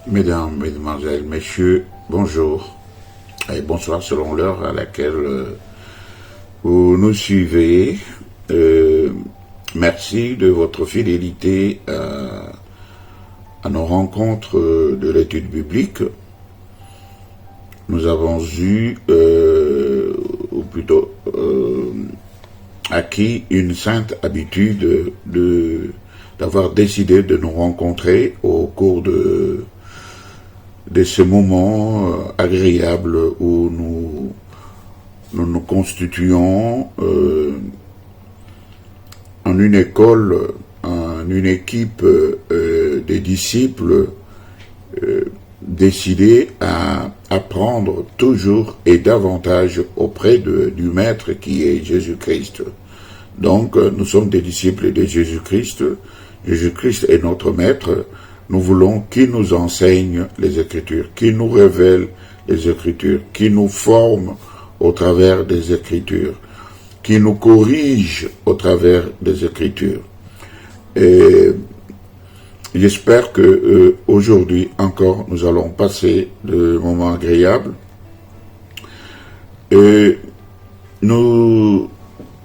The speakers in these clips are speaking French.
Mesdames, Mesdemoiselles, Messieurs, bonjour et bonsoir selon l'heure à laquelle vous nous suivez. Merci de votre fidélité à nos rencontres de l'étude biblique. Nous avons eu, ou plutôt acquis une sainte habitude d'avoir décidé de nous rencontrer au cours de ces moments agréables où nous constituons en une école, en une équipe des disciples décidés à apprendre toujours et davantage auprès du Maître qui est Jésus-Christ. Donc nous sommes des disciples de Jésus-Christ. Jésus-Christ est notre Maître. Nous voulons qu'il nous enseigne les Écritures, qu'il nous révèle les Écritures, qu'il nous forme au travers des Écritures, qu'il nous corrige au travers des Écritures. Et j'espère que aujourd'hui encore nous allons passer de moments agréables. Et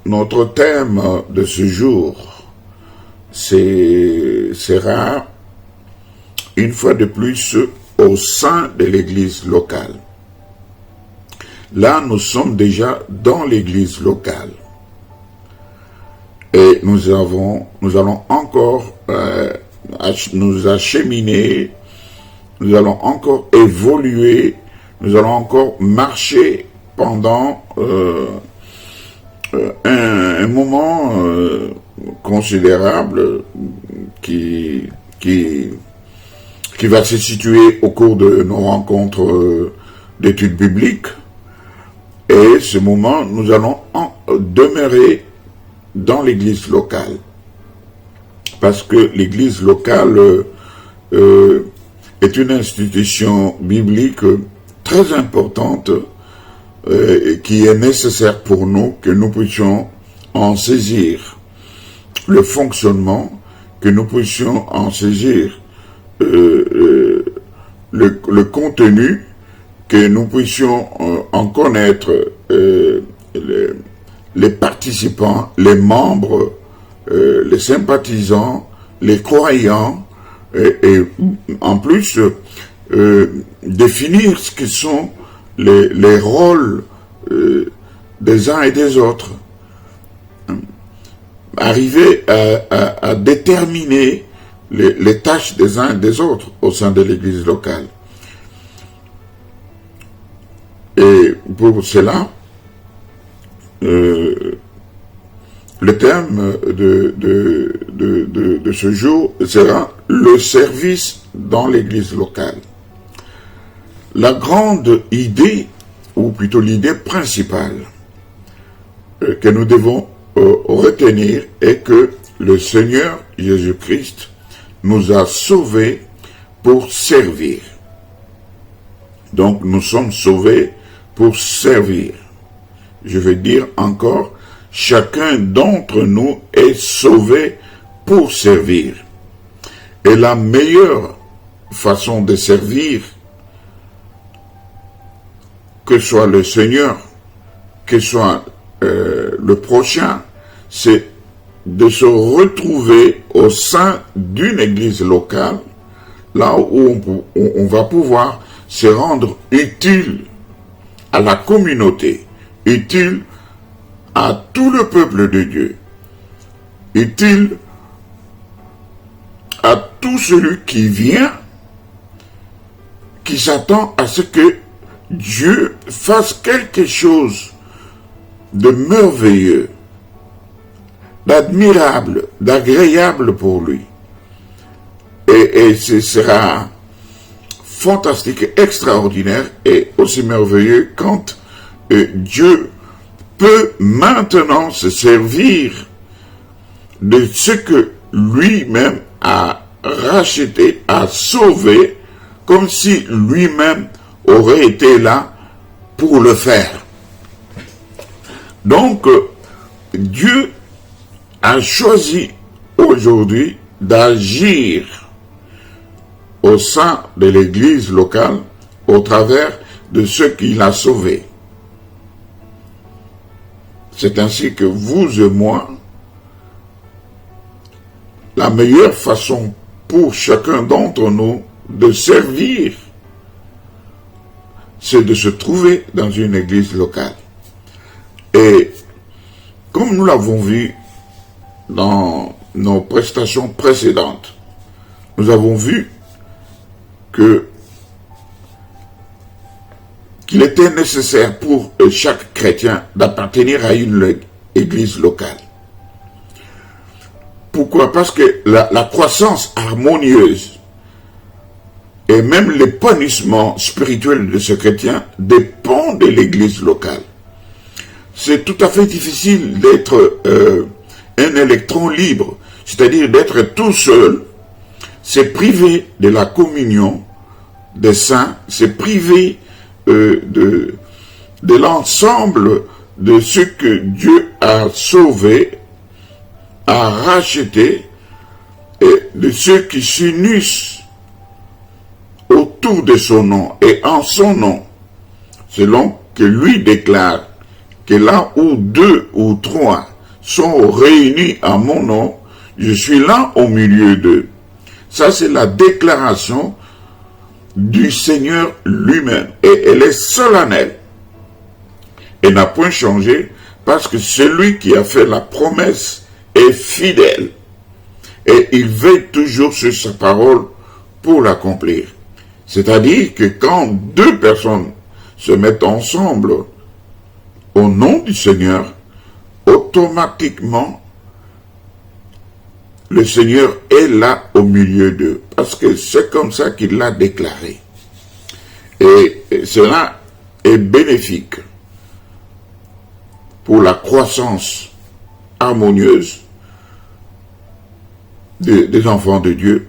notre thème de ce jour sera une fois de plus au sein de l'église locale. Là, nous sommes déjà dans l'église locale. Et nous allons encore nous acheminer, nous allons encore évoluer, nous allons encore marcher pendant un moment considérable qui va se situer au cours de nos rencontres d'études bibliques. Et ce moment, nous allons demeurer dans l'église locale. Parce que l'église locale est une institution biblique très importante qui est nécessaire pour nous, que nous puissions en saisir le fonctionnement, que nous puissions en saisir le contenu, que nous puissions en connaître les participants, les membres, les sympathisants, les croyants, et en plus définir ce que sont les rôles des uns et des autres. Arriver à déterminer les tâches des uns et des autres au sein de l'église locale. Et pour cela, le thème de ce jour sera le service dans l'église locale. La grande idée, ou plutôt l'idée principale que nous devons retenir est que le Seigneur Jésus-Christ nous a sauvés pour servir. Donc nous sommes sauvés pour servir. Je vais dire encore, chacun d'entre nous est sauvé pour servir. Et la meilleure façon de servir, que soit le Seigneur, que soit le prochain, c'est de se retrouver au sein d'une église locale, là où on va pouvoir se rendre utile à la communauté, utile à tout le peuple de Dieu, utile à tout celui qui vient, qui s'attend à ce que Dieu fasse quelque chose de merveilleux, d'admirable, d'agréable pour lui. Et ce sera fantastique, extraordinaire et aussi merveilleux quand Dieu peut maintenant se servir de ce que lui-même a racheté, a sauvé, comme si lui-même aurait été là pour le faire. Donc, Dieu a choisi aujourd'hui d'agir au sein de l'église locale au travers de ceux qu'il a sauvés. C'est ainsi que vous et moi, la meilleure façon pour chacun d'entre nous de servir, c'est de se trouver dans une église locale. Et comme nous l'avons vu dans nos prestations précédentes, nous avons vu qu'il était nécessaire pour chaque chrétien d'appartenir à une église locale. Pourquoi? Parce que la croissance harmonieuse et même l'épanouissement spirituel de ce chrétien dépend de l'église locale. C'est tout à fait difficile d'être un électron libre, c'est-à-dire d'être tout seul. C'est privé de la communion des saints, c'est privé de l'ensemble de ce que Dieu a sauvé, a racheté, et de ceux qui s'unissent autour de son nom et en son nom, selon que lui déclare que là où 2 ou 3 sont réunis à mon nom, je suis là au milieu d'eux. Ça, c'est la déclaration du Seigneur lui-même. Et elle est solennelle. Elle n'a point changé parce que celui qui a fait la promesse est fidèle. Et il veille toujours sur sa parole pour l'accomplir. C'est-à-dire que quand 2 personnes se mettent ensemble au nom du Seigneur, automatiquement, le Seigneur est là au milieu d'eux, parce que c'est comme ça qu'il l'a déclaré. Et cela est bénéfique pour la croissance harmonieuse des enfants de Dieu.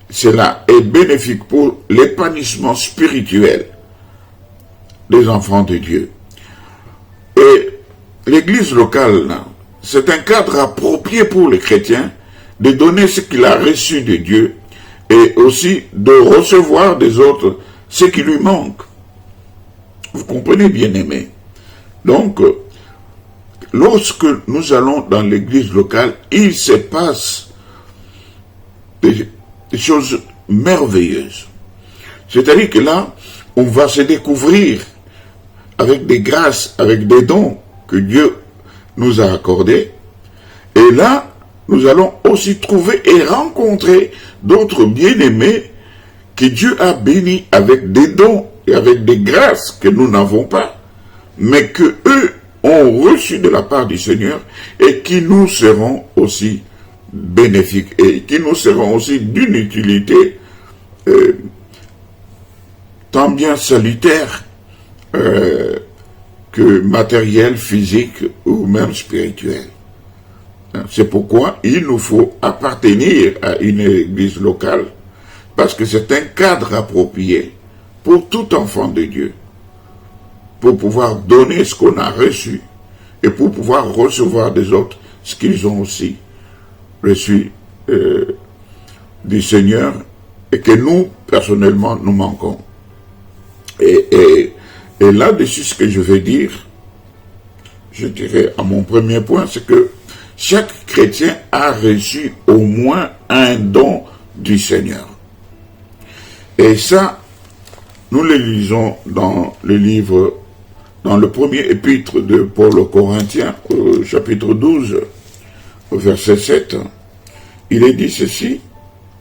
Cela est bénéfique pour l'épanouissement spirituel des enfants de Dieu. Et l'église locale, c'est un cadre approprié pour les chrétiens de donner ce qu'il a reçu de Dieu et aussi de recevoir des autres ce qui lui manque. Vous comprenez, bien-aimés? Donc, lorsque nous allons dans l'église locale, il se passe des choses merveilleuses. C'est-à-dire que là, on va se découvrir avec des grâces, avec des dons que Dieu nous a accordés. Et là, nous allons aussi trouver et rencontrer d'autres bien-aimés que Dieu a bénis avec des dons et avec des grâces que nous n'avons pas, mais que eux ont reçu de la part du Seigneur et qui nous seront aussi bénéfiques et qui nous seront aussi d'une utilité tant bien salutaire que matérielle, physique ou même spirituelle. C'est pourquoi il nous faut appartenir à une église locale, parce que c'est un cadre approprié pour tout enfant de Dieu, pour pouvoir donner ce qu'on a reçu et pour pouvoir recevoir des autres ce qu'ils ont aussi reçu du Seigneur et que nous, personnellement, nous manquons. Et là-dessus, ce que je vais dire, je dirais à mon premier point, c'est que chaque chrétien a reçu au moins un don du Seigneur. Et ça, nous le lisons dans le livre, dans le premier épître de Paul aux Corinthiens, au chapitre 12, au verset 7, il est dit ceci: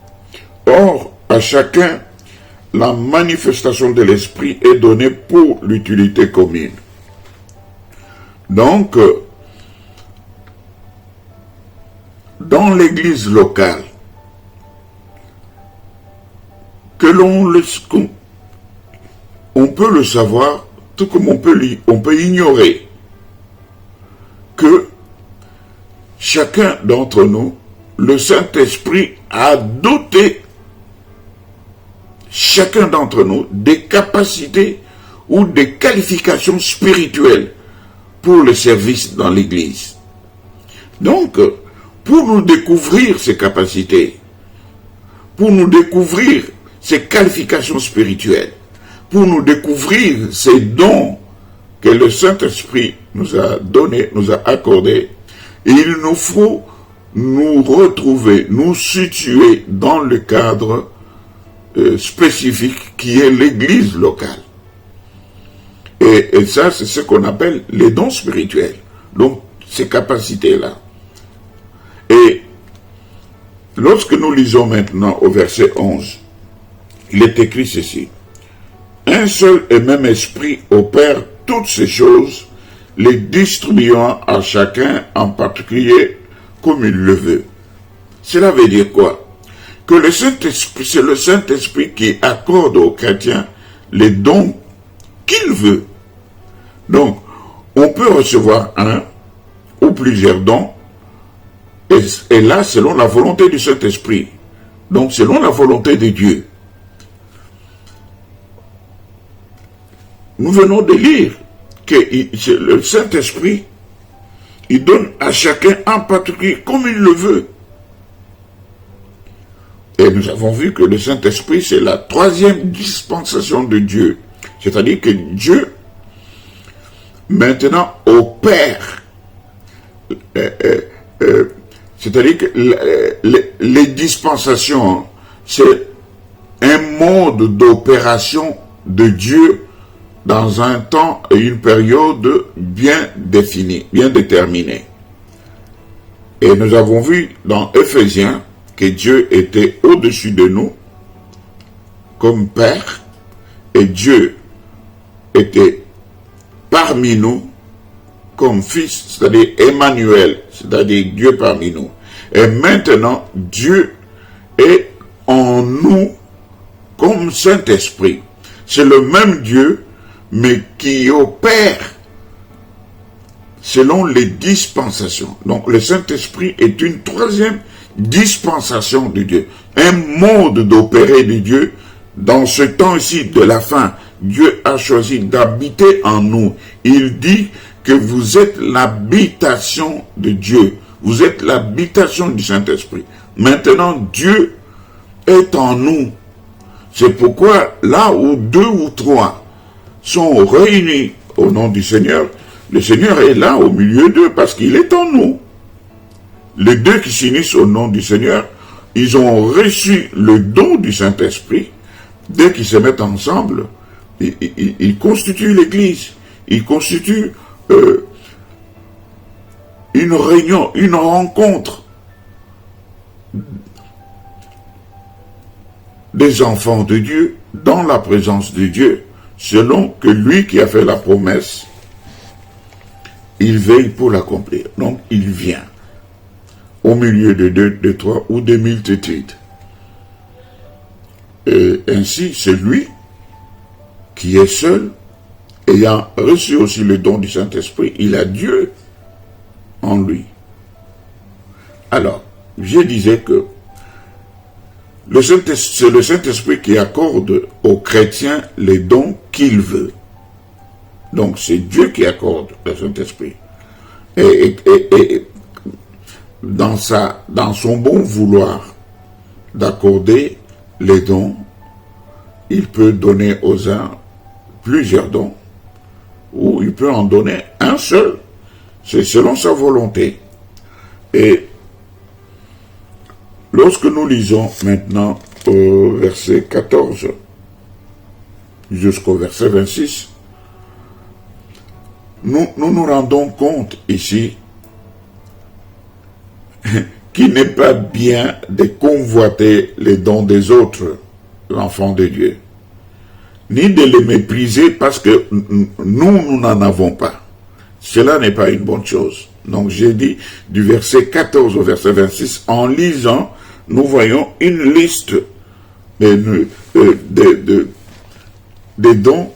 « Or, à chacun, la manifestation de l'Esprit est donnée pour l'utilité commune. » Donc, dans l'église locale, on peut le savoir, tout comme on peut ignorer que chacun d'entre nous, le Saint-Esprit a doté chacun d'entre nous des capacités ou des qualifications spirituelles pour le service dans l'Église. Donc, pour nous découvrir ces capacités, pour nous découvrir ces qualifications spirituelles, pour nous découvrir ces dons que le Saint-Esprit nous a donnés, nous a accordés, et il nous faut nous retrouver, nous situer dans le cadre spécifique qui est l'Église locale. Et ça, c'est ce qu'on appelle les dons spirituels. Donc, ces capacités-là. Et lorsque nous lisons maintenant au verset 11, il est écrit ceci. Un seul et même esprit opère toutes ces choses, les distribuant à chacun en particulier comme il le veut. Cela veut dire quoi? Que le Saint-Esprit, c'est le Saint-Esprit qui accorde aux chrétiens les dons qu'il veut. Donc, on peut recevoir un ou plusieurs dons, et là, selon la volonté du Saint-Esprit. Donc, selon la volonté de Dieu. Nous venons de lire que le Saint-Esprit, il donne à chacun en particulier comme il le veut. Et nous avons vu que le Saint-Esprit, c'est la troisième dispensation de Dieu. C'est-à-dire que Dieu, maintenant, opère. C'est-à-dire que les dispensations, c'est un mode d'opération de Dieu dans un temps et une période bien définie, bien déterminée. Et nous avons vu dans Éphésiens que Dieu était au-dessus de nous comme Père, et Dieu était parmi nous comme Fils, c'est-à-dire Emmanuel, c'est-à-dire Dieu parmi nous. Et maintenant, Dieu est en nous comme Saint-Esprit. C'est le même Dieu, mais qui opère selon les dispensations. Donc le Saint-Esprit est une troisième dispensation de Dieu. Un mode d'opérer de Dieu dans ce temps-ci de la fin. Dieu a choisi d'habiter en nous. Il dit que vous êtes l'habitation de Dieu. Vous êtes l'habitation du Saint-Esprit. Maintenant, Dieu est en nous. C'est pourquoi là où 2 ou 3 sont réunis au nom du Seigneur, le Seigneur est là au milieu d'eux parce qu'il est en nous. Les 2 qui s'unissent au nom du Seigneur, ils ont reçu le don du Saint-Esprit. Dès qu'ils se mettent ensemble, ils constituent l'Église. Ils constituent une réunion, une rencontre des enfants de Dieu dans la présence de Dieu, selon que lui qui a fait la promesse, il veille pour l'accomplir. Donc il vient au milieu de 2, de 3 ou de multitudes. Et ainsi, c'est lui qui est seul, ayant reçu aussi le don du Saint-Esprit, il a Dieu en lui. Alors, je disais que c'est le Saint-Esprit qui accorde aux chrétiens les dons qu'il veut. Donc c'est Dieu qui accorde le Saint-Esprit. Et dans son bon vouloir d'accorder les dons, il peut donner aux uns plusieurs dons, ou il peut en donner un seul. C'est selon sa volonté. Et lorsque nous lisons maintenant au verset 14 jusqu'au verset 26, nous nous rendons compte ici qu'il n'est pas bien de convoiter les dons des autres, l'enfant de Dieu, ni de les mépriser parce que nous n'en avons pas. Cela n'est pas une bonne chose. Donc j'ai dit du verset 14 au verset 26, en lisant, nous voyons une liste des dons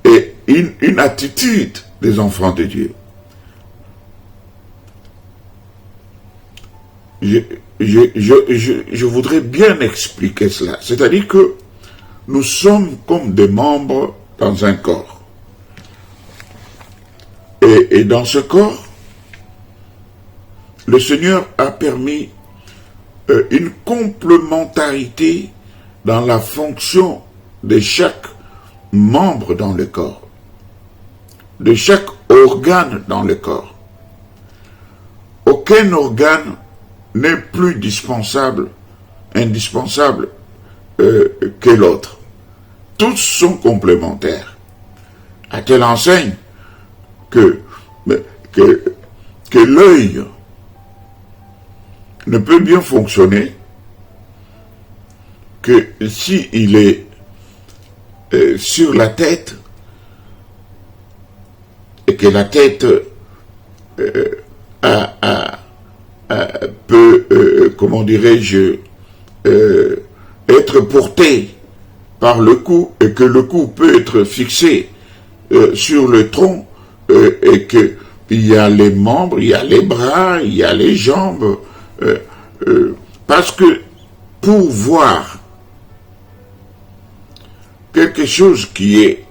et une attitude des enfants de Dieu. Je voudrais bien expliquer cela. C'est-à-dire que nous sommes comme des membres dans un corps. Et dans ce corps, le Seigneur a permis une complémentarité dans la fonction de chaque membre dans le corps, de chaque organe dans le corps. Aucun organe n'est plus indispensable que l'autre. Tous sont complémentaires. À telle enseigne que l'œil ne peut bien fonctionner que s'il est sur la tête et que la tête peut, comment dirais-je, être portée par le cou et que le cou peut être fixé sur le tronc et que il y a les membres, il y a les bras, il y a les jambes, parce que pour voir quelque chose qui est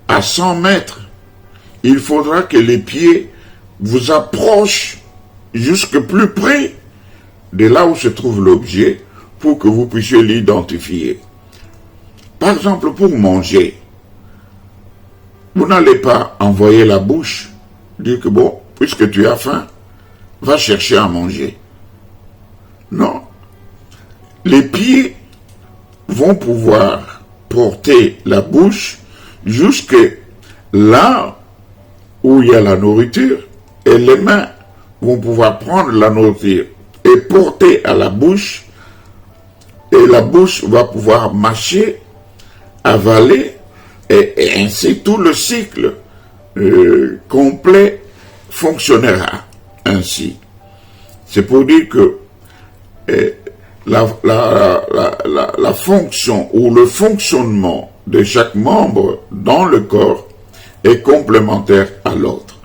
à 100 mètres, il faudra que les pieds vous approchent jusque plus près de là où se trouve l'objet pour que vous puissiez l'identifier. Par exemple, pour manger, vous n'allez pas envoyer la bouche, dire que bon, puisque tu as faim, va chercher à manger. Non. Les pieds vont pouvoir porter la bouche jusque là où il y a la nourriture et les mains vont pouvoir prendre la nourriture et porter à la bouche et la bouche va pouvoir mâcher, avaler et ainsi tout le cycle complet fonctionnera ainsi. C'est pour dire que la fonction ou le fonctionnement de chaque membre dans le corps est complémentaire à l'autre.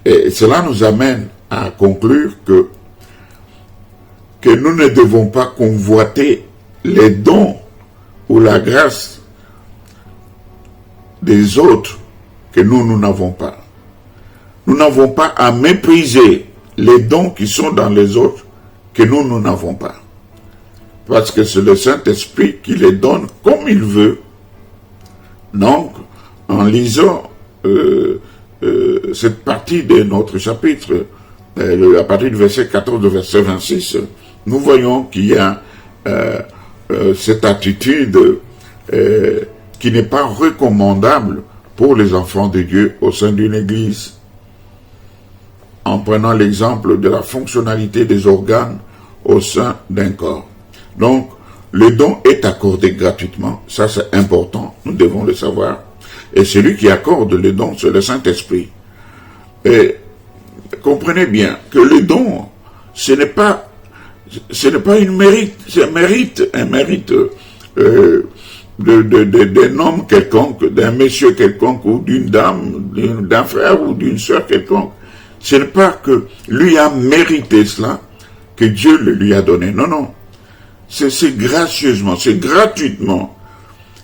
Et cela nous amène à conclure que nous ne devons pas convoiter les dons ou la grâce des autres que nous n'avons pas. Nous n'avons pas à mépriser les dons qui sont dans les autres que nous n'avons pas. Parce que c'est le Saint-Esprit qui les donne comme il veut. Donc, en lisant cette partie de notre chapitre, à partir du verset 14 au verset 26, nous voyons qu'il y a cette attitude qui n'est pas recommandable pour les enfants de Dieu au sein d'une église. En prenant l'exemple de la fonctionnalité des organes au sein d'un corps. Donc, le don est accordé gratuitement, ça c'est important, nous devons le savoir. Et celui qui accorde le don, c'est le Saint-Esprit. Et comprenez bien que le don, ce n'est pas une mérite, c'est un mérite d'un homme quelconque, d'un monsieur quelconque, ou d'une dame, d'un frère ou d'une sœur quelconque. Ce n'est pas que lui a mérité cela, que Dieu le lui a donné. Non, non. C'est gracieusement, c'est gratuitement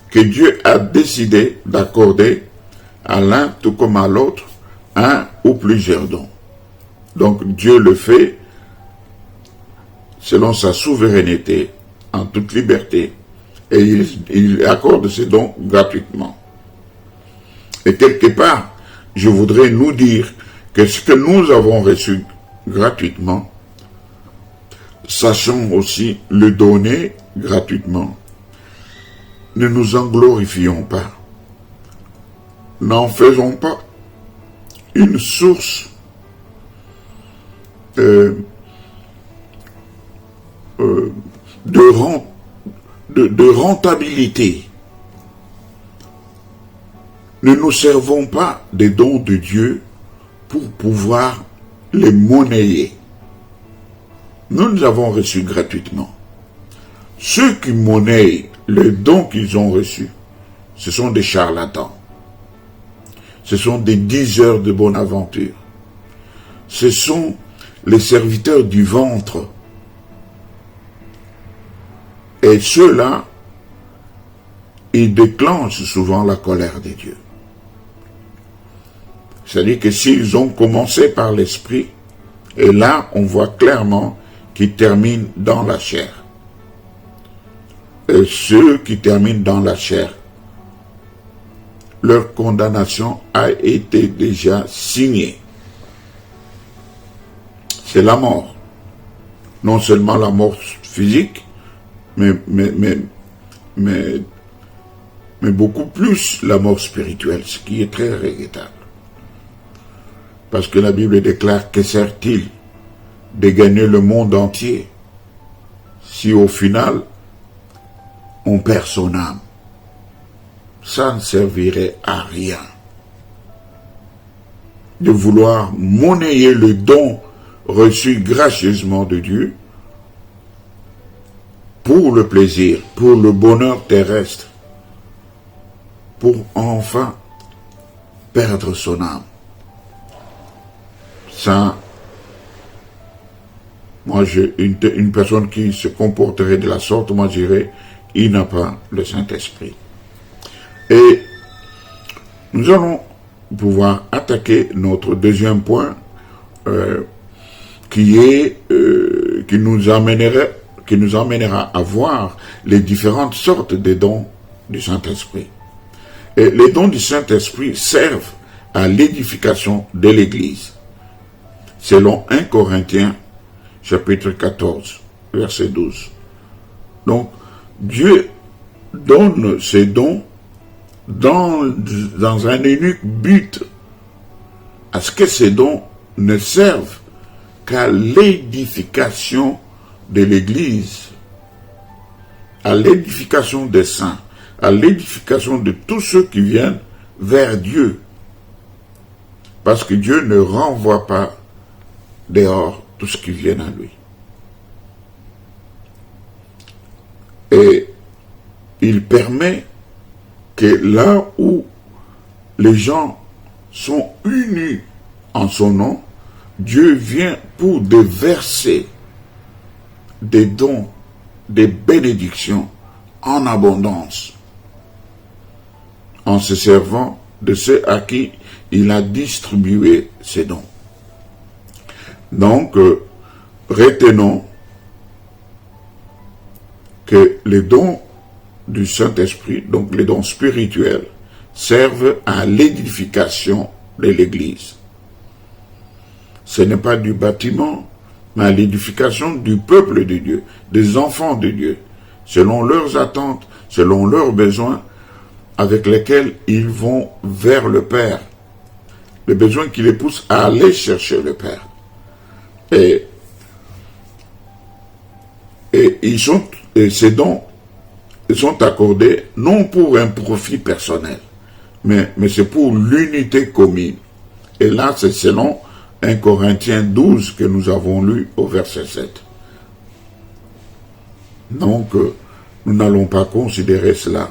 que Dieu a décidé d'accorder à l'un tout comme à l'autre un ou plusieurs dons. Donc Dieu le fait selon sa souveraineté, en toute liberté, et il accorde ces dons gratuitement. Et quelque part, je voudrais nous dire que ce que nous avons reçu gratuitement, sachons aussi le donner gratuitement. Ne nous en glorifions pas. N'en faisons pas une source de rentabilité. Ne nous servons pas des dons de Dieu pour pouvoir les monnayer. Nous avons reçus gratuitement. Ceux qui monnaient les dons qu'ils ont reçus, ce sont des charlatans. Ce sont des diseurs de bonne aventure. Ce sont les serviteurs du ventre. Et ceux-là, ils déclenchent souvent la colère de Dieu. C'est-à-dire que s'ils ont commencé par l'esprit, et là, on voit clairement qu'ils terminent dans la chair. ceux qui terminent dans la chair. Leur condamnation a été déjà signée. C'est la mort. Non seulement la mort physique, mais beaucoup plus la mort spirituelle, ce qui est très regrettable. Parce que la Bible déclare que sert-il de gagner le monde entier si au final on perd son âme? Ça ne servirait à rien de vouloir monnayer le don reçu gracieusement de Dieu pour le plaisir, pour le bonheur terrestre, pour enfin perdre son âme. Ça, moi, une personne qui se comporterait de la sorte, moi, je dirais, il n'a pas le Saint-Esprit. Et nous allons pouvoir attaquer notre deuxième point, qui nous amènera à voir les différentes sortes de dons du Saint-Esprit. Et les dons du Saint-Esprit servent à l'édification de l'Église. Selon 1 Corinthiens, chapitre 14, verset 12. Donc, Dieu donne ces dons dans un unique but, à ce que ces dons ne servent qu'à l'édification de l'Église, à l'édification des saints, à l'édification de tous ceux qui viennent vers Dieu. Parce que Dieu ne renvoie pas dehors tout ce qui vient à lui. Et il permet que là où les gens sont unis en son nom, Dieu vient pour déverser des dons, des bénédictions en abondance, en se servant de ceux à qui il a distribué ces dons. Donc, retenons que les dons du Saint-Esprit, donc les dons spirituels, servent à l'édification de l'Église. Ce n'est pas du bâtiment, mais à l'édification du peuple de Dieu, des enfants de Dieu, selon leurs attentes, selon leurs besoins, avec lesquels ils vont vers le Père. Les besoins qui les poussent à aller chercher le Père. Et ces dons sont accordés non pour un profit personnel, mais c'est pour l'unité commune. Et là, c'est selon 1 Corinthiens 12 que nous avons lu au verset 7. Donc, nous n'allons pas considérer cela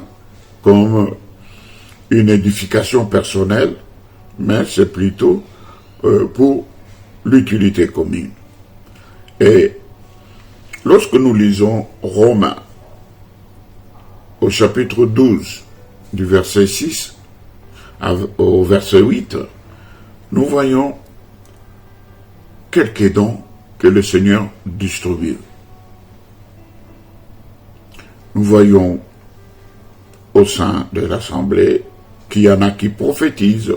comme une édification personnelle, mais c'est plutôt pour l'utilité commune. Et lorsque nous lisons Romains au chapitre 12, du verset 6 au verset 8, nous voyons quelques dons que le Seigneur distribue. Nous voyons au sein de l'Assemblée qu'il y en a qui prophétisent.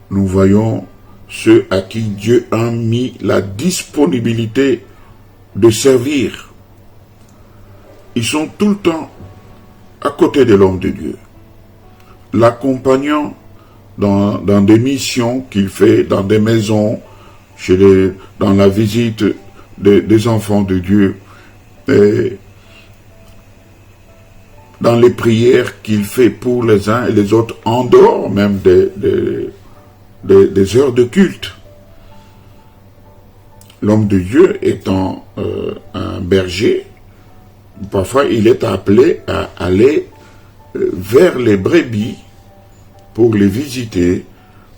Nous voyons ceux à qui Dieu a mis la disponibilité de servir. Ils sont tout le temps à côté de l'homme de Dieu, l'accompagnant dans des missions qu'il fait, dans des maisons, dans la visite des enfants de Dieu, et dans les prières qu'il fait pour les uns et les autres, en dehors même des heures de culte. L'homme de Dieu étant un berger, parfois il est appelé à aller vers les brebis pour les visiter,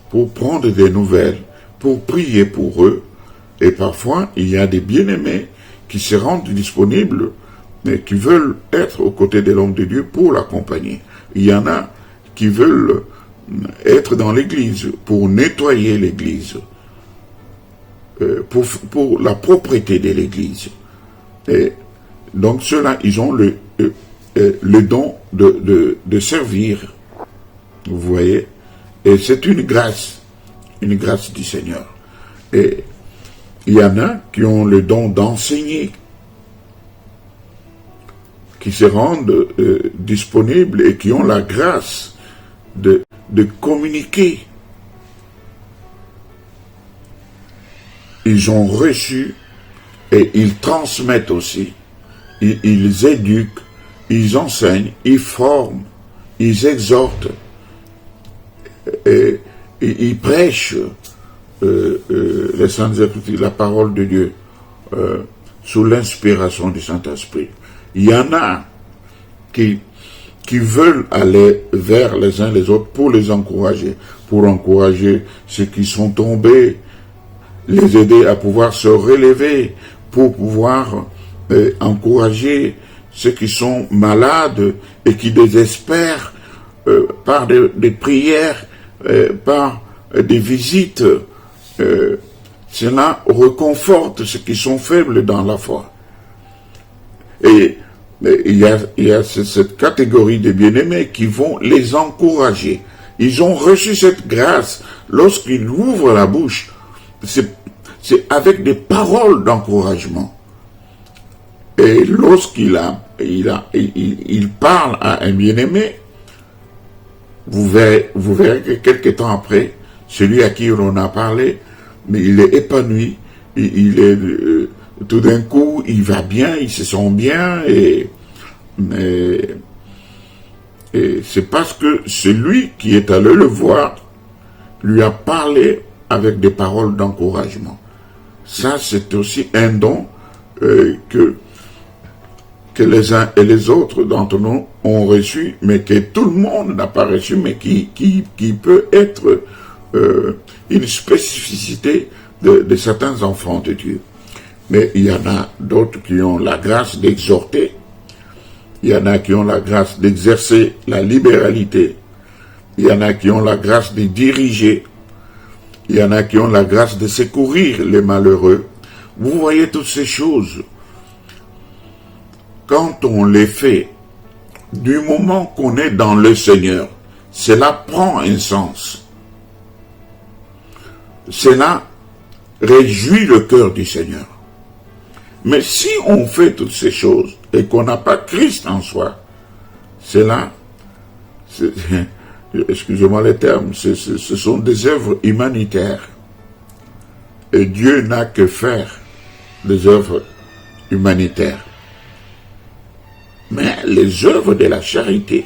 pour prendre des nouvelles, pour prier pour eux. Et parfois, il y a des bien-aimés qui se rendent disponibles, mais qui veulent être aux côtés de l'homme de Dieu pour l'accompagner. Il y en a qui veulent être dans l'église pour nettoyer l'église, pour la propreté de l'église. Et Donc ceux-là, ils ont le don de servir. Vous voyez? Et c'est une grâce du Seigneur. Et il y en a qui ont le don d'enseigner, qui se rendent disponibles et qui ont la grâce de communiquer. Ils ont reçu et ils transmettent aussi. Ils éduquent, ils enseignent, ils forment, ils exhortent, et ils prêchent les Saintes Écritures, la parole de Dieu, sous l'inspiration du Saint-Esprit. Il y en a qui veulent aller vers les uns les autres pour les encourager, pour encourager ceux qui sont tombés, les aider à pouvoir se relever, pour pouvoir encourager ceux qui sont malades et qui désespèrent par des prières, par des visites. Cela reconforte ceux qui sont faibles dans la foi. Et il y a cette catégorie de bien-aimés qui vont les encourager. Ils ont reçu cette grâce lorsqu'ils ouvrent la bouche. C'est avec des paroles d'encouragement. Et lorsqu'il parle à un bien-aimé, vous verrez que quelque temps après, celui à qui on a parlé, mais il est épanoui, il est tout d'un coup, il va bien, il se sent bien, et c'est parce que celui qui est allé le voir lui a parlé avec des paroles d'encouragement. Ça, c'est aussi un don que les uns et les autres d'entre nous ont reçu, mais que tout le monde n'a pas reçu, mais qui peut être une spécificité de certains enfants de Dieu. Mais il y en a d'autres qui ont la grâce d'exhorter, il y en a qui ont la grâce d'exercer la libéralité, il y en a qui ont la grâce de diriger, il y en a qui ont la grâce de secourir les malheureux. Vous voyez toutes ces choses. Quand on les fait, du moment qu'on est dans le Seigneur, cela prend un sens. Cela réjouit le cœur du Seigneur. Mais si on fait toutes ces choses et qu'on n'a pas Christ en soi, cela, excusez-moi les termes, ce sont des œuvres humanitaires. Et Dieu n'a que faire des œuvres humanitaires. Mais les œuvres de la charité,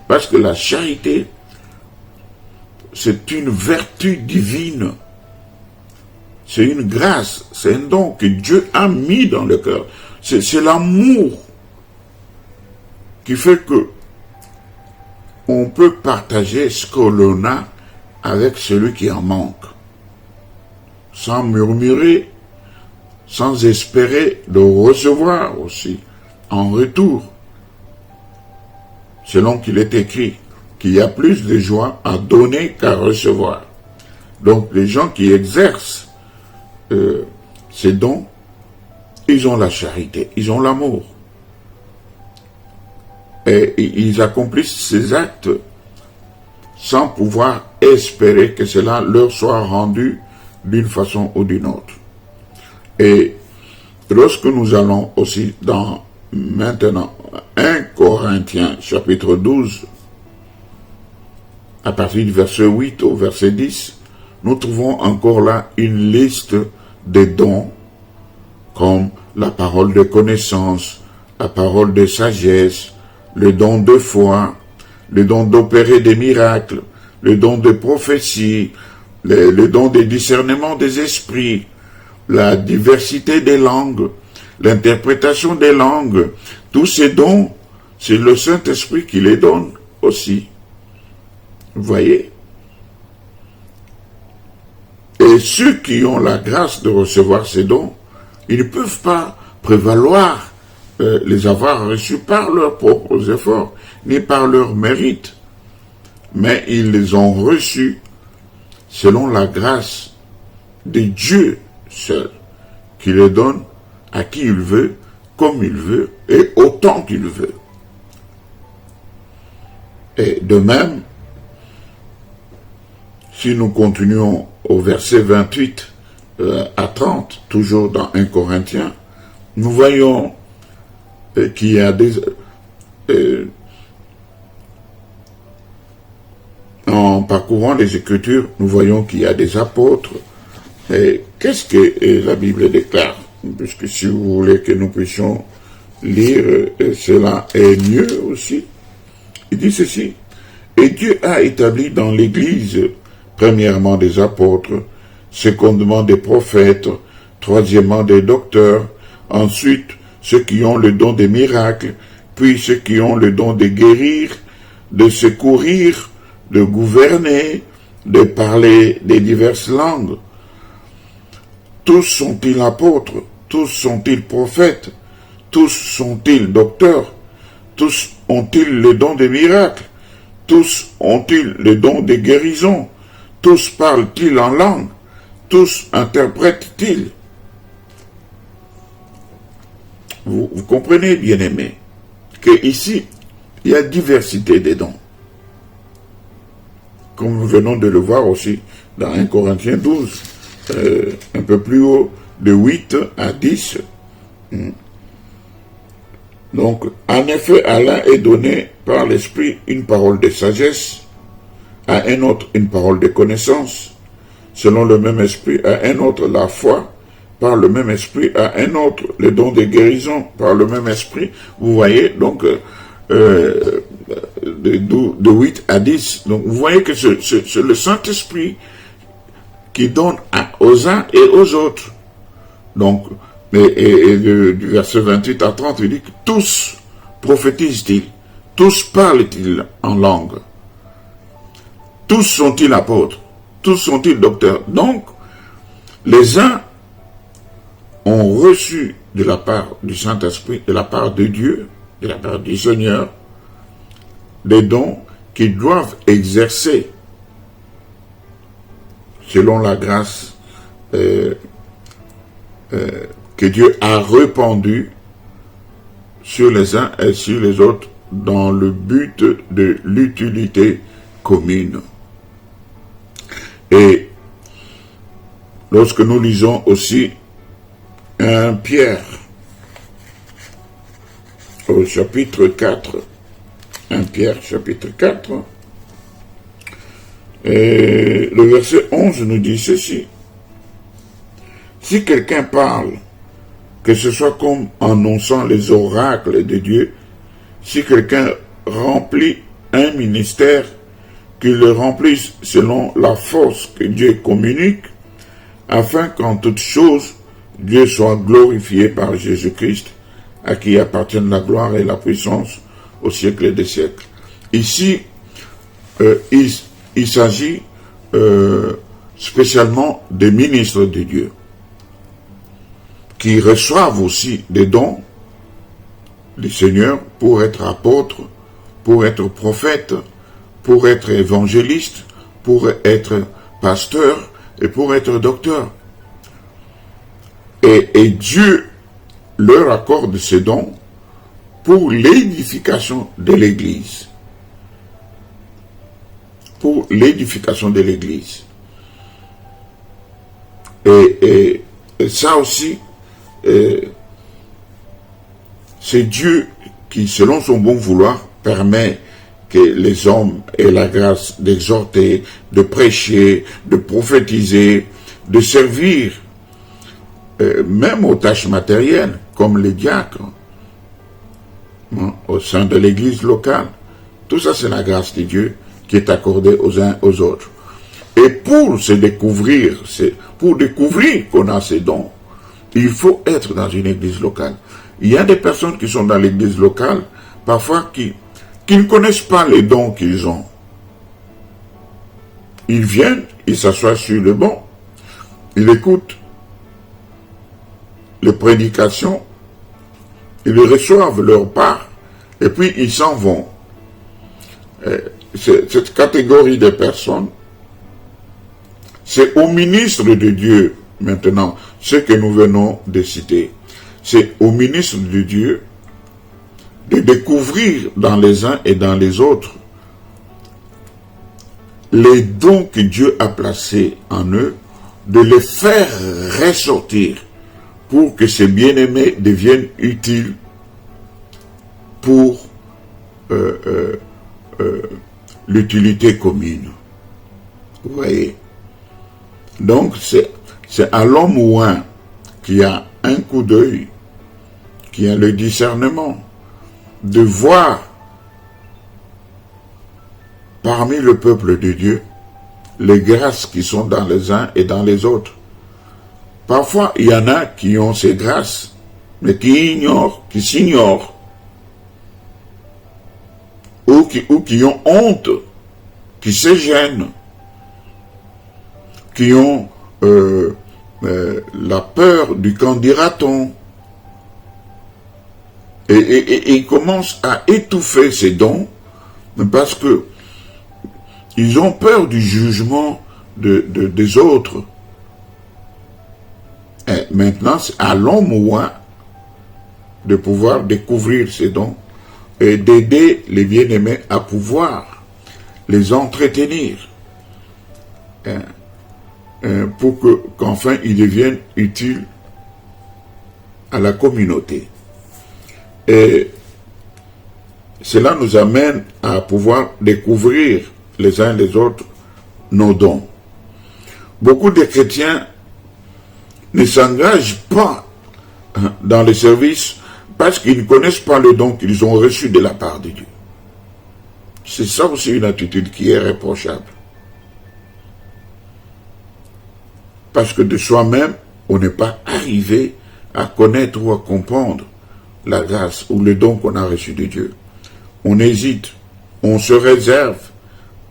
parce que la charité, c'est une vertu divine. C'est une grâce, c'est un don que Dieu a mis dans le cœur. C'est l'amour qui fait que on peut partager ce que l'on a avec celui qui en manque, sans murmurer, sans espérer de recevoir aussi en retour, selon qu'il est écrit qu'il y a plus de joie à donner qu'à recevoir. Donc les gens qui exercent ces dons, ils ont la charité, ils ont l'amour. Et ils accomplissent ces actes sans pouvoir espérer que cela leur soit rendu d'une façon ou d'une autre. Et lorsque nous allons aussi dans maintenant 1 Corinthiens chapitre 12, à partir du verset 8 au verset 10, nous trouvons encore là une liste des dons, comme la parole de connaissance, la parole de sagesse, le don de foi, le don d'opérer des miracles, le don de prophétie, le don de discernement des esprits, la diversité des langues, l'interprétation des langues. Tous ces dons, c'est le Saint-Esprit qui les donne aussi. Vous voyez? Et ceux qui ont la grâce de recevoir ces dons, ils ne peuvent pas prévaloir les avoir reçus par leurs propres efforts, ni par leur mérite. Mais ils les ont reçus selon la grâce de Dieu seul, qui les donne à qui il veut, comme il veut et autant qu'il veut. Et de même, si nous continuons au verset 28 à 30, toujours dans 1 Corinthiens, nous voyons qu'il y a des... en parcourant les Écritures, nous voyons qu'il y a des apôtres. Et qu'est-ce que la Bible déclare? Puisque si vous voulez que nous puissions lire, cela est mieux aussi. Il dit ceci: et Dieu a établi dans l'Église, premièrement des apôtres, secondement des prophètes, troisièmement des docteurs, ensuite ceux qui ont le don des miracles, puis ceux qui ont le don de guérir, de secourir, de gouverner, de parler des diverses langues. Tous sont-ils apôtres? Tous sont-ils prophètes? Tous sont-ils docteurs? Tous ont-ils le don des miracles? Tous ont-ils le don des guérisons? Tous parlent-ils en langue? Tous interprètent-ils? Vous comprenez, bien-aimés, qu'ici, il y a diversité des dons. Comme nous venons de le voir aussi dans 1 Corinthiens 12, un peu plus haut, de 8 à 10. Donc, en effet, à l'un est donné par l'Esprit une parole de sagesse, à un autre une parole de connaissance, selon le même Esprit, à un autre la foi, par le même Esprit, à un autre le don de guérison, par le même Esprit. Vous voyez, donc, de 8 à 10. Donc, vous voyez que c'est le Saint-Esprit qui donne aux uns et aux autres. Donc, du verset 28 à 30, il dit que tous prophétisent-ils, tous parlent-ils en langue, tous sont-ils apôtres, tous sont-ils docteurs. Donc, les uns ont reçu de la part du Saint-Esprit, de la part de Dieu, de la part du Seigneur, des dons qu'ils doivent exercer selon la grâce que Dieu a répandue sur les uns et sur les autres dans le but de l'utilité commune. Et lorsque nous lisons aussi 1 Pierre au chapitre 4, 1 Pierre chapitre 4, et le verset 11 nous dit ceci: si quelqu'un parle, que ce soit comme annonçant les oracles de Dieu, si quelqu'un remplit un ministère, qu'il le remplisse selon la force que Dieu communique, afin qu'en toutes choses, Dieu soit glorifié par Jésus-Christ, à qui appartiennent la gloire et la puissance au siècle des siècles. Ici, il s'agit spécialement des ministres de Dieu, qui reçoivent aussi des dons du Seigneur pour être apôtres, pour être prophètes, pour être évangélistes, pour être pasteurs et pour être docteurs. Et Dieu leur accorde ces dons pour l'édification de l'Église. Pour l'édification de l'Église. Et ça aussi, c'est Dieu qui, selon son bon vouloir, permet que les hommes aient la grâce d'exhorter, de prêcher, de prophétiser, de servir, même aux tâches matérielles, comme les diacres, au sein de l'église locale. Tout ça, c'est la grâce de Dieu qui est accordée aux uns aux autres. Et pour se découvrir, pour découvrir qu'on a ces dons, il faut être dans une église locale. Il y a des personnes qui sont dans l'église locale, parfois qui ne connaissent pas les dons qu'ils ont. Ils viennent, ils s'assoient sur le banc, ils écoutent les prédications, ils reçoivent leur part, et puis ils s'en vont. Cette catégorie de personnes, c'est au ministre de Dieu, maintenant, ce que nous venons de citer. c'est au ministre de Dieu de découvrir dans les uns et dans les autres les dons que Dieu a placés en eux, de les faire ressortir pour que ces bien-aimés deviennent utiles pour l'utilité commune. Vous voyez? Donc, c'est à l'homme ou un qui a un coup d'œil, qui a le discernement, de voir parmi le peuple de Dieu les grâces qui sont dans les uns et dans les autres. Parfois, il y en a qui ont ces grâces, mais qui s'ignorent, ou qui ont honte, qui se gênent, qui ont la peur du qu'en dira-t-on, et ils commencent à étouffer ces dons parce que ils ont peur du jugement des autres. Et maintenant, c'est à l'homme ou un de pouvoir découvrir ces dons et d'aider les bien-aimés à pouvoir les entretenir pour qu'enfin ils deviennent utiles à la communauté. Et cela nous amène à pouvoir découvrir les uns les autres nos dons. Beaucoup de chrétiens ne s'engagent pas dans le service parce qu'ils ne connaissent pas le don qu'ils ont reçu de la part de Dieu. C'est ça aussi une attitude qui est reprochable. Parce que de soi-même, on n'est pas arrivé à connaître ou à comprendre la grâce ou le don qu'on a reçu de Dieu. On hésite, on se réserve,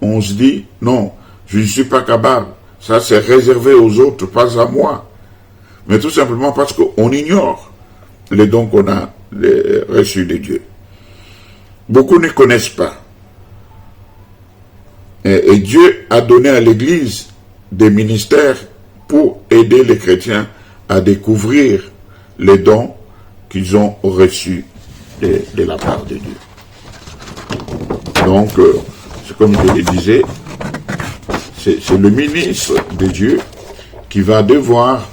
on se dit, non, je ne suis pas capable, ça c'est réservé aux autres, pas à moi. Mais tout simplement parce qu'on ignore les dons qu'on a reçus de Dieu. Beaucoup ne connaissent pas. Et Dieu a donné à l'Église des ministères pour aider les chrétiens à découvrir les dons qu'ils ont reçus de la part de Dieu. Donc, c'est comme je le disais, c'est le ministre de Dieu qui va devoir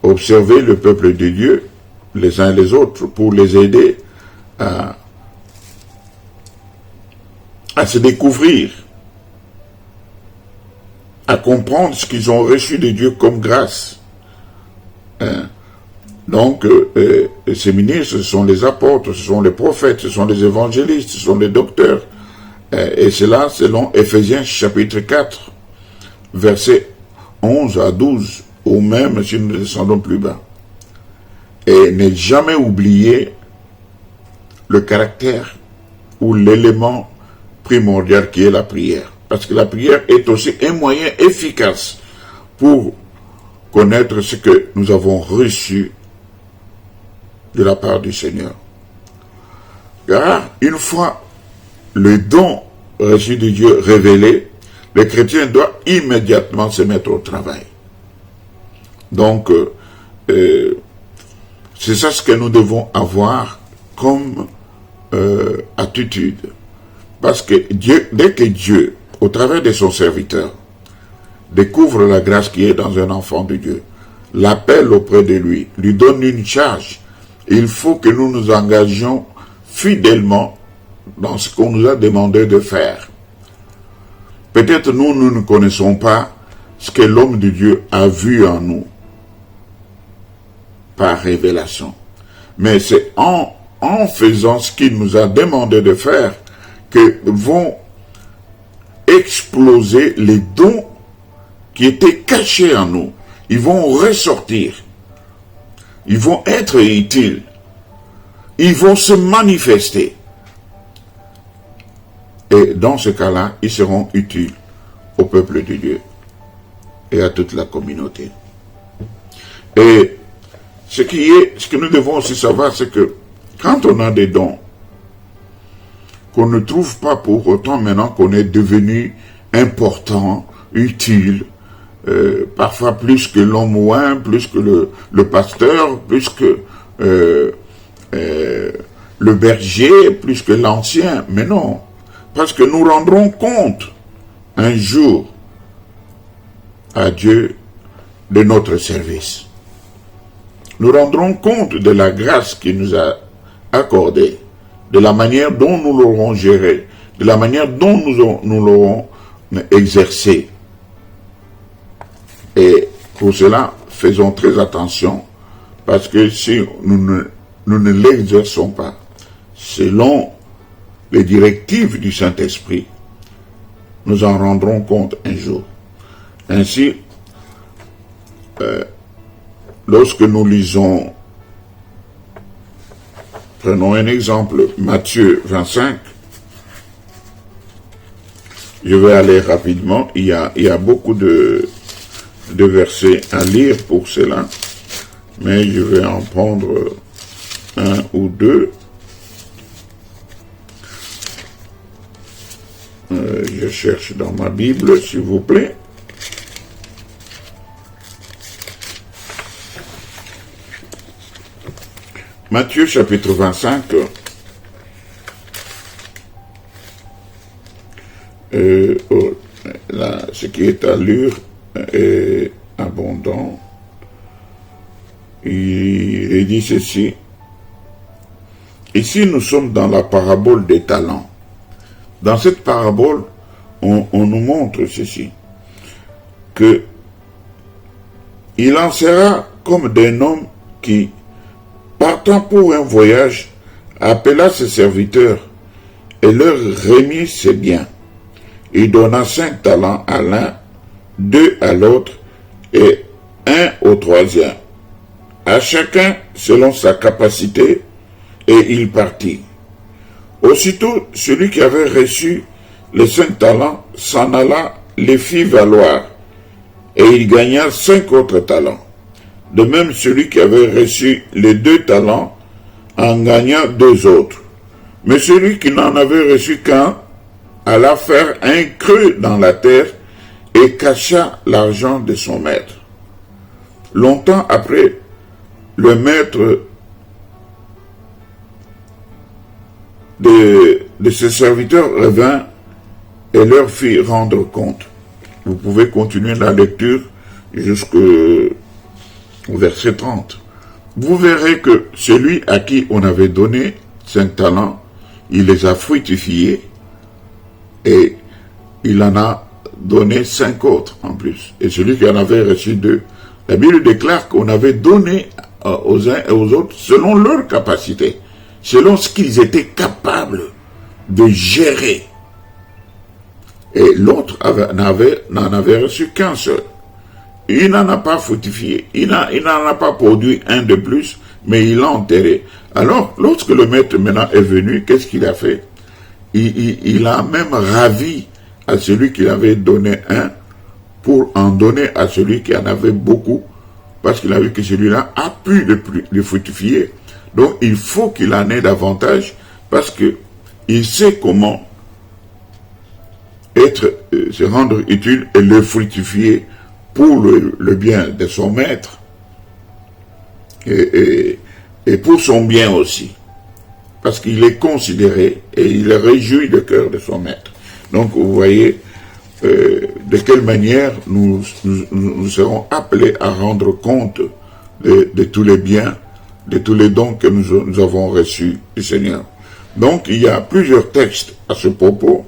observer le peuple de Dieu, les uns les autres, pour les aider à se découvrir, à comprendre ce qu'ils ont reçu de Dieu comme grâce. Donc, ces ministres, ce sont les apôtres, ce sont les prophètes, ce sont les évangélistes, ce sont les docteurs. Et cela selon Éphésiens chapitre 4, versets 11 à 12, ou même si nous descendons plus bas. Et ne jamais oublier le caractère ou l'élément primordial qui est la prière. Parce que la prière est aussi un moyen efficace pour connaître ce que nous avons reçu de la part du Seigneur. Car une fois le don reçu de Dieu révélé, le chrétien doit immédiatement se mettre au travail. Donc, c'est ça ce que nous devons avoir comme attitude. Parce que Dieu, dès que Dieu, au travers de son serviteur, découvre la grâce qui est dans un enfant de Dieu, l'appelle auprès de lui donne une charge, il faut que nous nous engagions fidèlement dans ce qu'on nous a demandé de faire. Peut-être nous ne connaissons pas ce que l'homme de Dieu a vu en nous par révélation. Mais c'est en faisant ce qu'il nous a demandé de faire que vont exploser les dons qui étaient cachés en nous. Ils vont ressortir. Ils vont être utiles. Ils vont se manifester. Et dans ce cas-là, ils seront utiles au peuple de Dieu et à toute la communauté. Et ce que nous devons aussi savoir, c'est que quand on a des dons, qu'on ne trouve pas pour autant maintenant qu'on est devenu important, utile, parfois plus que l'homme ouin, plus que le pasteur, plus que le berger, plus que l'ancien. Mais non, parce que nous rendrons compte un jour à Dieu de notre service. Nous rendrons compte de la grâce qu'il nous a accordée, de la manière dont nous l'aurons gérée, de la manière dont nous l'aurons exercé. Et pour cela, faisons très attention, parce que si nous ne l'exerçons pas selon les directives du Saint-Esprit, nous en rendrons compte un jour. Ainsi, lorsque nous lisons, prenons un exemple, Matthieu 25, je vais aller rapidement, il y a beaucoup de versets à lire pour cela, mais je vais en prendre un ou deux. Je cherche dans ma Bible, s'il vous plaît. Matthieu chapitre 25, là, ce qui est à lire est abondant. Il dit ceci. Ici, nous sommes dans la parabole des talents. Dans cette parabole, on nous montre ceci, que il en sera comme d'un homme qui, partant pour un voyage, appela ses serviteurs et leur remit ses biens. Il donna 5 talents à l'un, 2 à l'autre et 1 au troisième, à chacun selon sa capacité, et il partit. Aussitôt, celui qui avait reçu les 5 talents s'en alla, les fit valoir, et il gagna 5 autres talents. De même, celui qui avait reçu les 2 talents en gagna 2 autres. Mais celui qui n'en avait reçu qu'un alla faire un creux dans la terre et cacha l'argent de son maître. Longtemps après, le maître de ses serviteurs revint et leur fit rendre compte. Vous pouvez continuer la lecture jusqu'au verset 30. Vous verrez que celui à qui on avait donné 5 talents, il les a fructifiés et il en a donné 5 autres en plus. Et celui qui en avait reçu 2, la Bible déclare qu'on avait donné aux uns et aux autres selon leur capacité, selon ce qu'ils étaient capables de gérer. Et l'autre n'en avait reçu qu'un seul. Il n'en a pas fructifié, il n'en a pas produit un de plus, mais il l'a enterré. Alors, lorsque le maître maintenant est venu, qu'est-ce qu'il a fait? Il a même ravi à celui qui avait donné un pour en donner à celui qui en avait beaucoup, parce qu'il a vu que celui-là a pu le fructifier. Donc, il faut qu'il en ait davantage, parce que il sait comment se rendre utile et le fructifier pour le bien de son maître et pour son bien aussi, parce qu'il est considéré et il réjouit le cœur de son maître. Donc vous voyez de quelle manière nous serons appelés à rendre compte de tous les biens, de tous les dons que nous avons reçus du Seigneur. Donc il y a plusieurs textes à ce propos.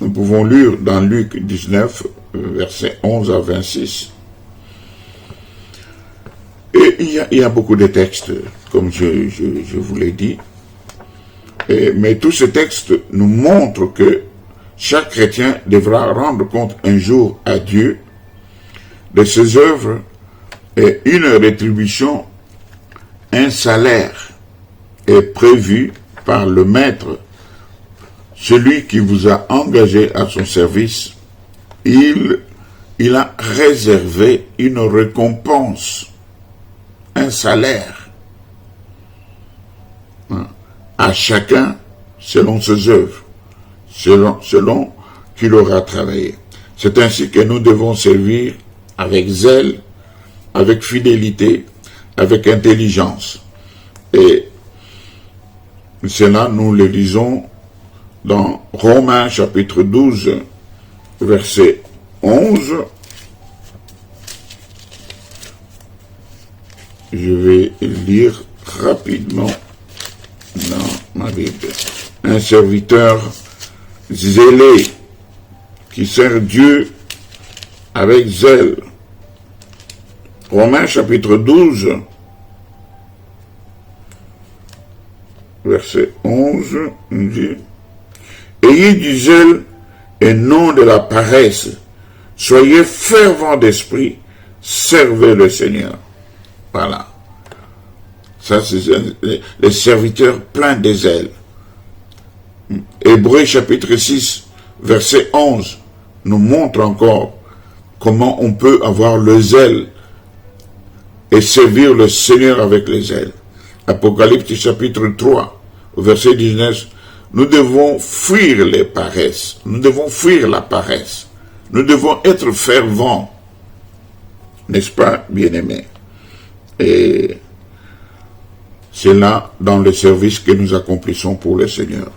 Nous pouvons lire dans Luc 19, versets 11 à 26. Et il y a beaucoup de textes, comme je vous l'ai dit. Mais tous ces textes nous montrent que chaque chrétien devra rendre compte un jour à Dieu de ses œuvres et une rétribution, un salaire est prévu par le maître. Celui qui vous a engagé à son service, il a réservé une récompense, un salaire, à chacun selon ses œuvres, selon qu'il aura travaillé. C'est ainsi que nous devons servir avec zèle, avec fidélité, avec intelligence. Et cela, nous le lisons dans Romains chapitre 12, verset 11. Je vais lire rapidement dans ma Bible. Un serviteur zélé qui sert Dieu avec zèle. Romains chapitre 12, verset 11, dit « Ayez du zèle et non de la paresse. Soyez fervents d'esprit, servez le Seigneur. » Voilà. Ça, c'est les serviteurs pleins de zèle. Hébreux chapitre 6, verset 11, nous montre encore comment on peut avoir le zèle et servir le Seigneur avec le zèle. Apocalypse chapitre 3, verset 19, nous devons fuir les paresses, nous devons fuir la paresse, nous devons être fervents, n'est-ce pas, bien-aimés? Et c'est là, dans le service que nous accomplissons pour le Seigneur.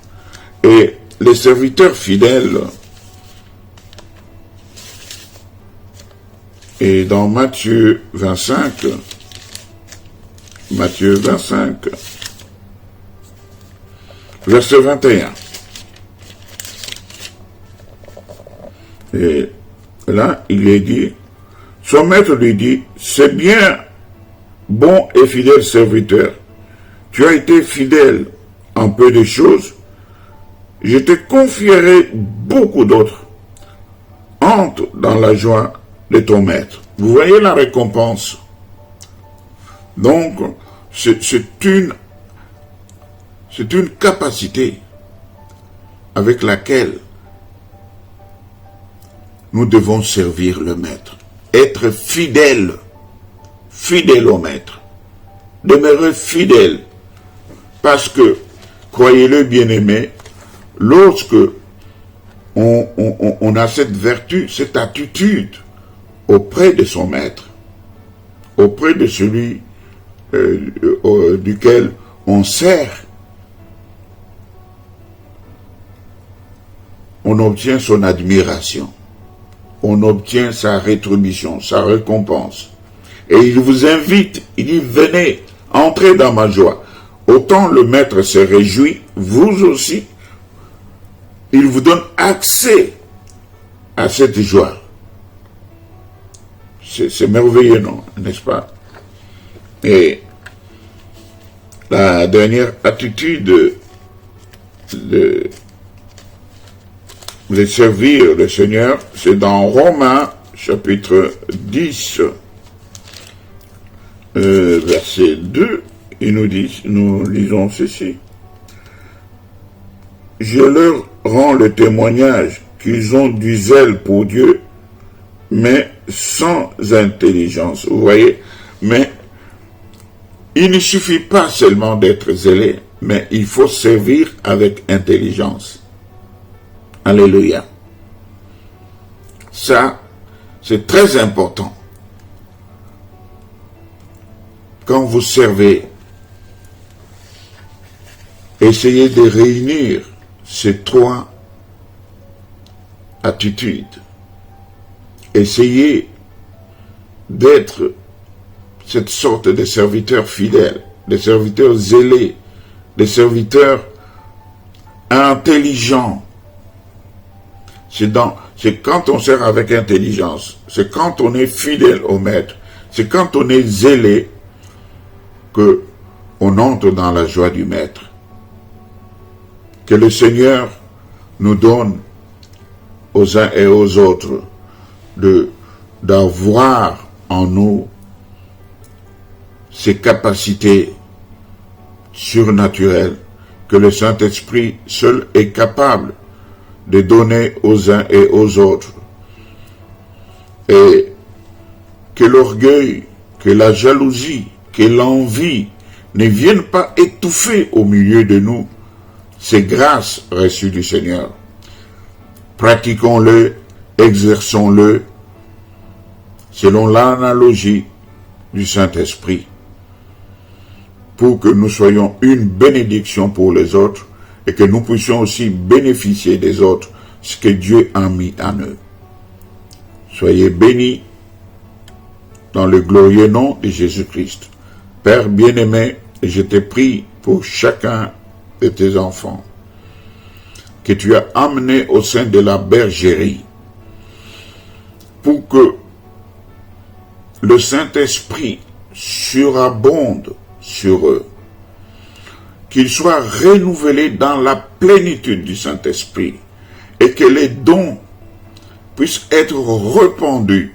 Et les serviteurs fidèles, et dans Matthieu 25, verset 21. Et là, il est dit, son maître lui dit, c'est bien, bon et fidèle serviteur, tu as été fidèle en peu de choses, je te confierai beaucoup d'autres. Entre dans la joie de ton maître. Vous voyez la récompense. Donc, c'est une capacité avec laquelle nous devons servir le maître. Être fidèle au maître. Demeurer fidèle. Parce que, croyez-le bien-aimé, lorsque on a cette vertu, cette attitude auprès de son maître, auprès de celui duquel on sert, on obtient son admiration, on obtient sa rétribution, sa récompense. Et il vous invite, il dit, venez, entrez dans ma joie. Autant le maître se réjouit, vous aussi, il vous donne accès à cette joie. C'est merveilleux, non, n'est-ce pas? Et la dernière attitude de servir le Seigneur, c'est dans Romains chapitre 10, verset 2, il nous dit, nous lisons ceci. Je leur rends le témoignage qu'ils ont du zèle pour Dieu, mais sans intelligence. Vous voyez? Mais il ne suffit pas seulement d'être zélé, mais il faut servir avec intelligence. Alléluia. Ça, c'est très important. Quand vous servez, essayez de réunir ces trois attitudes. Essayez d'être cette sorte de serviteur fidèle, de serviteur zélé, de serviteur intelligent. C'est quand on sert avec intelligence, c'est quand on est fidèle au maître, c'est quand on est zélé que on entre dans la joie du maître. Que le Seigneur nous donne aux uns et aux autres d'avoir en nous ces capacités surnaturelles que le Saint-Esprit seul est capable de donner aux uns et aux autres. Et que l'orgueil, que la jalousie, que l'envie ne viennent pas étouffer au milieu de nous ces grâces reçues du Seigneur. Pratiquons-le, exerçons-le. selon l'analogie du Saint-Esprit, pour que nous soyons une bénédiction pour les autres et que nous puissions aussi bénéficier des autres, ce que Dieu a mis en eux. Soyez bénis dans le glorieux nom de Jésus-Christ. Père bien-aimé, je te prie pour chacun de tes enfants que tu as amenés au sein de la bergerie pour que le Saint-Esprit surabonde sur eux, qu'ils soient renouvelés dans la plénitude du Saint-Esprit et que les dons puissent être répandus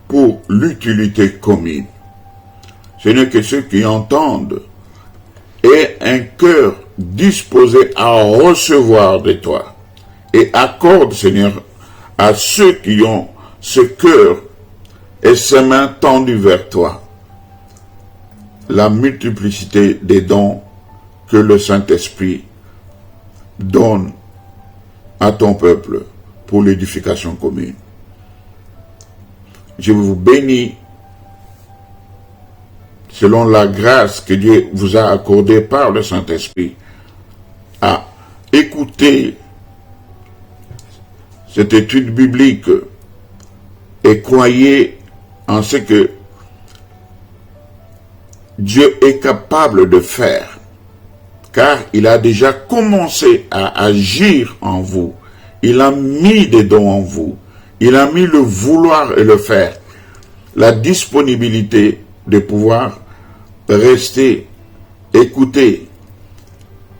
pour l'utilité commune. Ce n'est que ceux qui entendent et un cœur disposé à recevoir de toi. Et accorde, Seigneur, à ceux qui ont ce cœur et ces mains tendues vers toi, la multiplicité des dons que le Saint-Esprit donne à ton peuple pour l'édification commune. Je vous bénis selon la grâce que Dieu vous a accordée par le Saint-Esprit à écouter cette étude biblique et croyez en ce que Dieu est capable de faire, car il a déjà commencé à agir en vous. Il a mis des dons en vous. Il a mis le vouloir et le faire, la disponibilité de pouvoir rester, écouter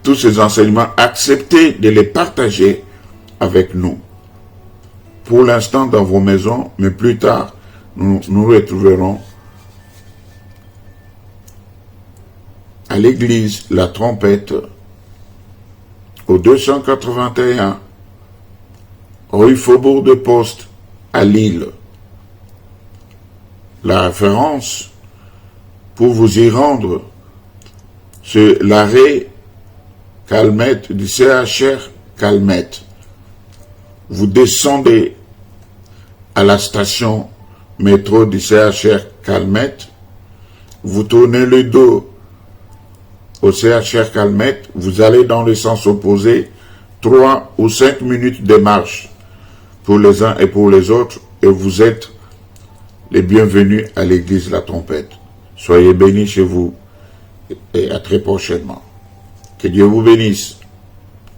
tous ces enseignements, accepter de les partager avec nous. Pour l'instant dans vos maisons, mais plus tard, nous nous retrouverons à l'église La Trompette, au 281, rue Faubourg de Poste, à Lille. La référence pour vous y rendre, c'est l'arrêt Calmette du CHR Calmette. Vous descendez à la station métro du CHR Calmette, vous tournez le dos au CHR Calmette, vous allez dans le sens opposé, 3 ou 5 minutes de marche pour les uns et pour les autres, et vous êtes les bienvenus à l'église La Trompette. Soyez bénis chez vous et à très prochainement. Que Dieu vous bénisse.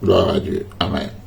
Gloire à Dieu. Amen.